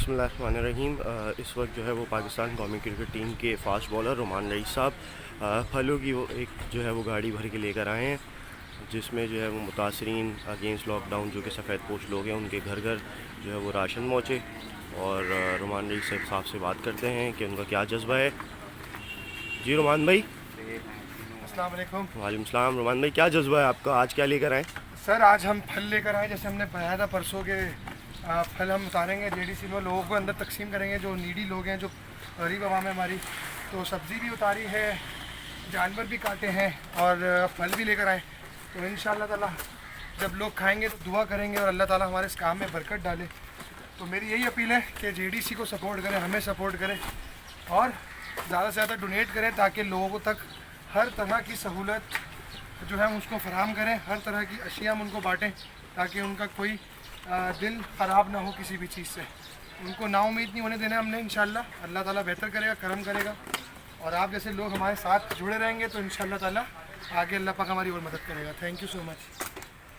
बिस्मिल्लाहिर्रहमानिर्रहीम। इस वक्त जो है वो पाकिस्तान कौमी क्रिकेट टीम के फ़ास्ट बॉलर रुमान रईस साहब फलों की वो एक जो है वो गाड़ी भर के लेकर आए हैं, जिसमें जो है वो मुतासरीन अगेंस्ट लॉकडाउन जो कि सफ़ेद पोश लोग हैं उनके घर घर जो है वो राशन पहुँचे। और रुमान रईस साहब से बात करते हैं कि उनका क्या जज्बा है। जी रुमान भाई। अस्सलाम वालेकुम। वालेकुम सलाम। रुमान भाई, क्या जज्बा है आपका, आज क्या लेकर आए? सर आज हम फल लेकर आए, जैसे हमने बताया था परसों के फल हम उतारेंगे जेडीसी में, लोगों को अंदर तकसीम करेंगे जो नीडी लोग हैं, जो गरीब आवाम है हमारी। तो सब्ज़ी भी उतारी है, जानवर भी काटे हैं और फल भी लेकर आए। तो इंशाअल्लाह ताला जब लोग खाएंगे तो दुआ करेंगे और अल्लाह ताला हमारे इस काम में बरकत डाले। तो मेरी यही अपील है कि जेडीसी को सपोर्ट करें, हमें सपोर्ट करें और ज़्यादा से ज़्यादा डोनेट करें ताकि लोगों तक हर तरह की सहूलत जो है हम उसको फराहम करें, हर तरह की अशिया हम उनको बाँटें ताकि उनका कोई दिल ख़राब ना हो किसी भी चीज़ से। उनको नाउम्मीद नहीं होने देना हमने। इंशाअल्लाह अल्लाह ताला बेहतर करेगा, करम करेगा और आप जैसे लोग हमारे साथ जुड़े रहेंगे तो इंशाअल्लाह ताला आगे अल्लाह पाक हमारी और मदद करेगा। Thank you so much.